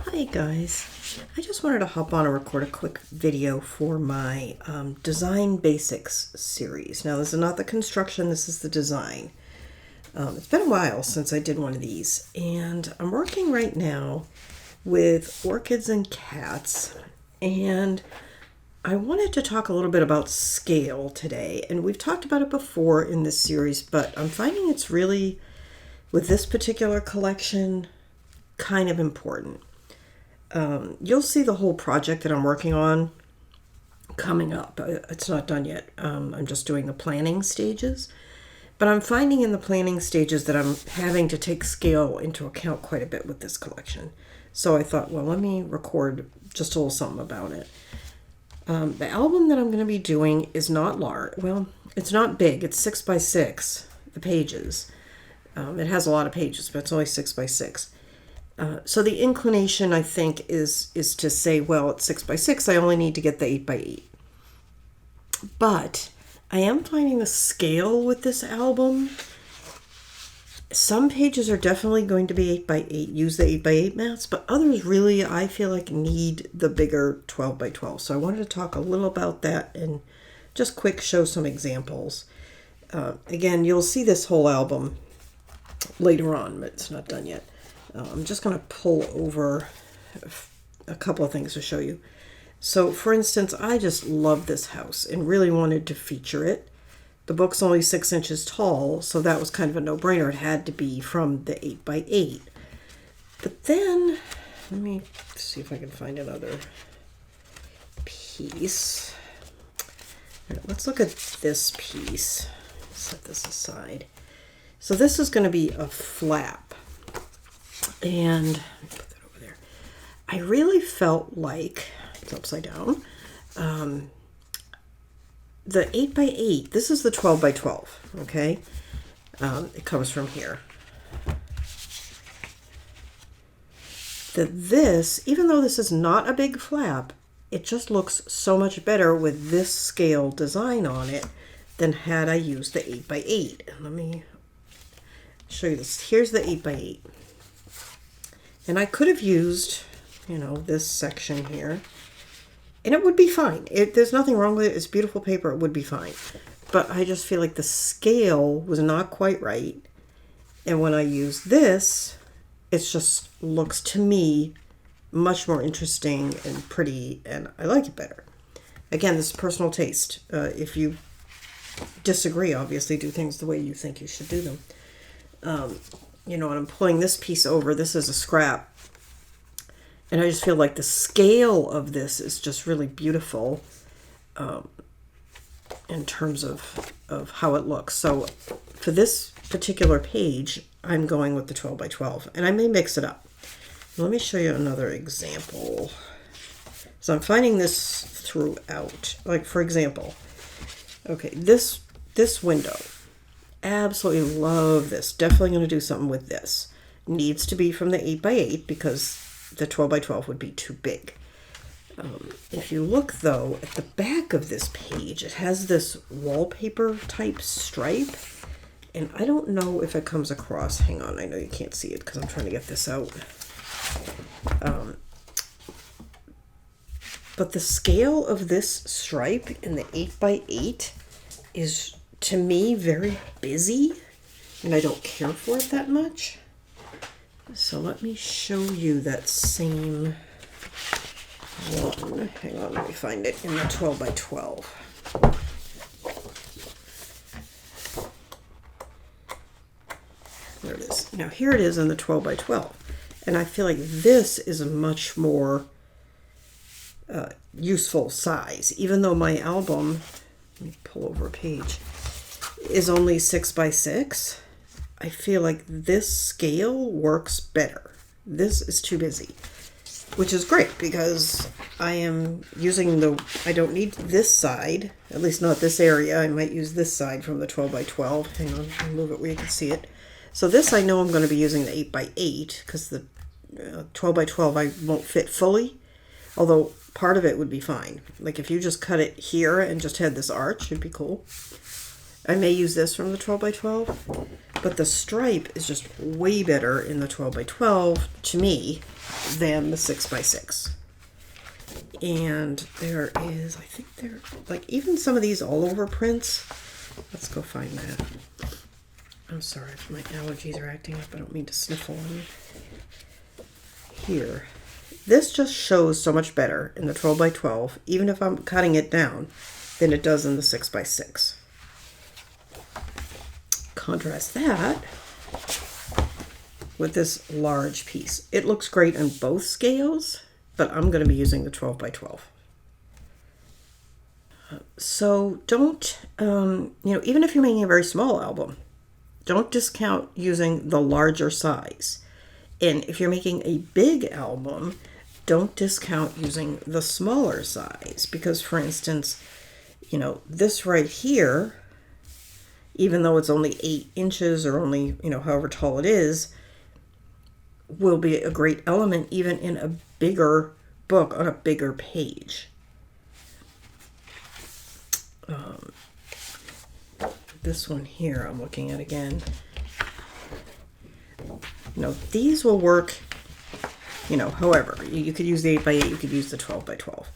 Hi guys, I just wanted to hop on and record a quick video for my Design Basics series. Now this is not the construction, this is the design. It's been a while since I did one of these, and I'm working right now with orchids and cats, and I wanted to talk a little bit about scale today, and we've talked about it before in this series, but I'm finding it's really, with this particular collection, kind of important. You'll see the whole project that I'm working on coming up. It's not done yet. I'm just doing the planning stages. But I'm finding in the planning stages that I'm having to take scale into account quite a bit with this collection. So I thought, well, let me record just a little something about it. The album that I'm going to be doing is not large. Well, it's not big. It's 6 by 6, the pages. It has a lot of pages, but it's only 6 by 6. So the inclination, I think, is to say, well, it's 6 by 6. I only need to get the 8 by 8. But I am finding the scale with this album. Some pages are definitely going to be 8 by 8, use the 8 by 8 mats, but others really, I feel like, need the bigger 12 by 12. So I wanted to talk a little about that and just quick show some examples. Again, you'll see this whole album later on, but it's not done yet. I'm just going to pull over a couple of things to show you. So, for instance, I just love this house and really wanted to feature it. The book's only 6 inches tall, so that was kind of a no-brainer. It had to be from the 8 by 8. But then, let me see if I can find another piece. All right, let's look at this piece. Set this aside. So this is going to be a flap. And put that over there. I really felt like it's upside down. The 8 by 8. This is the 12 by 12. Okay, it comes from here. This, even though this is not a big flap, it just looks so much better with this scale design on it than had I used the 8 by 8. Let me show you this. Here's the 8 by 8. And I could have used, this section here, and it would be fine. There's nothing wrong with it. It's beautiful paper. It would be fine. But I just feel like the scale was not quite right. And when I use this, it just looks to me much more interesting and pretty, and I like it better. Again, this is personal taste. If you disagree, obviously do things the way you think you should do them. And I'm pulling this piece over. This is a scrap. And I just feel like the scale of this is just really beautiful in terms of how it looks. So for this particular page, I'm going with the 12 by 12. And I may mix it up. Let me show you another example. So I'm finding this throughout. Like, for example, okay, this window. Absolutely love this. Definitely going to do something with this. Needs to be from the 8 by 8 because the 12 by 12 would be too big. If you look, though, at the back of this page, it has this wallpaper type stripe. And I don't know if it comes across. Hang on, I know you can't see it because I'm trying to get this out. But the scale of this stripe in the 8 by 8 is, to me, very busy, and I don't care for it that much. So let me show you that same one. Hang on, let me find it in the 12 by 12. There it is. Now here it is in the 12 by 12. And I feel like this is a much more useful size, even though my album, let me pull over a page, is only 6 by 6. I feel like this scale works better. This is too busy, which is great because I am using I don't need this side, at least not this area. I might use this side from the 12 by 12. Hang on, I'll move it where you can see it. So this I know I'm going to be using the 8 by 8 because the 12 by 12 I won't fit fully, although part of it would be fine. Like if you just cut it here and just had this arch, it'd be cool. I may use this from the 12 by 12. But the stripe is just way better in the 12 by 12 to me than the 6 by 6. And there is, I think there, like even some of these all over prints. Let's go find that. I'm sorry if my allergies are acting up. I don't mean to sniffle on you. Here. This just shows so much better in the 12 by 12, even if I'm cutting it down, than it does in the 6 by 6. Contrast that with this large piece. It looks great on both scales, but I'm going to be using the 12 by 12. So don't, even if you're making a very small album, don't discount using the larger size. And if you're making a big album, don't discount using the smaller size. Because, for instance, this right here, even though it's only 8 inches or only, however tall it is, will be a great element even in a bigger book on a bigger page. This one here I'm looking at again. These will work, however. You could use the 8 by 8, you could use the 12 by 12.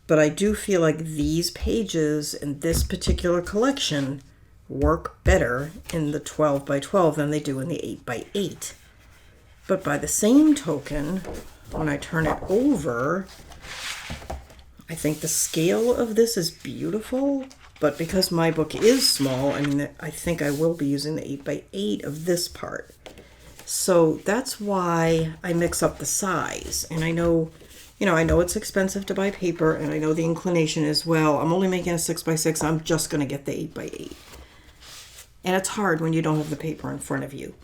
But I do feel like these pages in this particular collection work better in the 12 by 12 than they do in the 8 by 8. But by the same token, when I turn it over, I think the scale of this is beautiful, but because my book is small, I think I will be using the 8 by 8 of this part. So that's why I mix up the size. And I know it's expensive to buy paper, and I know the inclination is, well, I'm only making a 6 by 6, I'm just going to get the 8 by 8. And it's hard when you don't have the paper in front of you.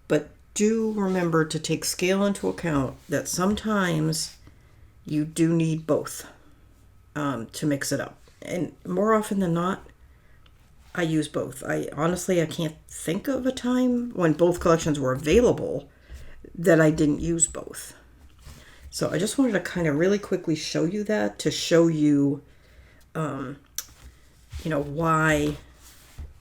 But do remember to take scale into account, that sometimes you do need both to mix it up. And more often than not, I use both. I can't think of a time when both collections were available that I didn't use both. So I just wanted to kind of really quickly show you that, to show you, why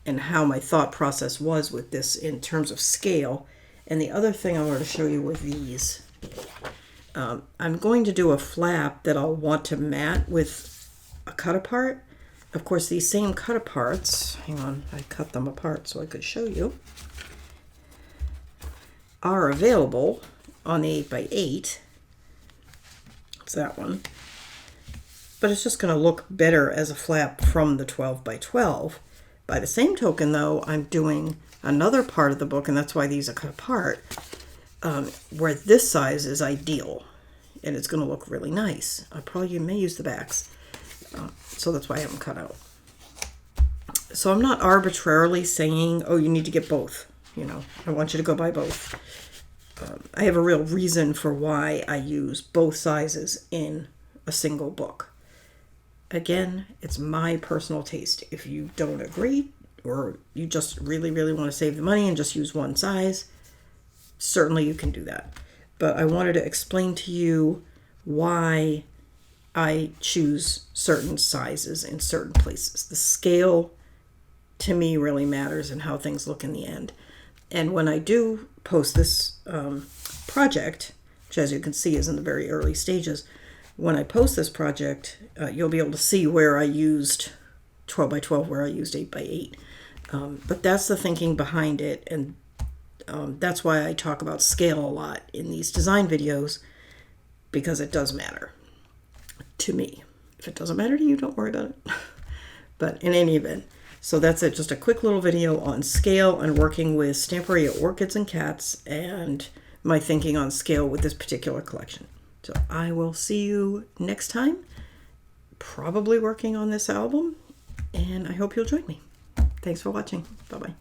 and how my thought process was with this in terms of scale. And the other thing I wanted to show you with these, I'm going to do a flap that I'll want to mat with a cut apart. Of course, these same cut aparts, hang on, I cut them apart so I could show you, are available on the 8 by 8. It's that one. But it's just going to look better as a flap from the 12 by 12. By the same token, though, I'm doing another part of the book, and that's why these are cut apart, where this size is ideal, and it's going to look really nice. I may use the backs, so that's why I haven't cut out. So I'm not arbitrarily saying, oh, you need to get both. I want you to go buy both. I have a real reason for why I use both sizes in a single book. Again, it's my personal taste. If you don't agree, or you just really, really want to save the money and just use one size, certainly you can do that. But I wanted to explain to you why I choose certain sizes in certain places. The scale, to me, really matters in how things look in the end. And when I do post this project, which as you can see is in the very early stages, when I post this project, you'll be able to see where I used 12 by 12, where I used 8 by 8. But that's the thinking behind it, and that's why I talk about scale a lot in these design videos, because it does matter to me. If it doesn't matter to you, don't worry about it. But in any event, so that's it. Just a quick little video on scale and working with Stamperia Orchids and Cats, and my thinking on scale with this particular collection. So I will see you next time, probably working on this album, and I hope you'll join me. Thanks for watching. Bye-bye.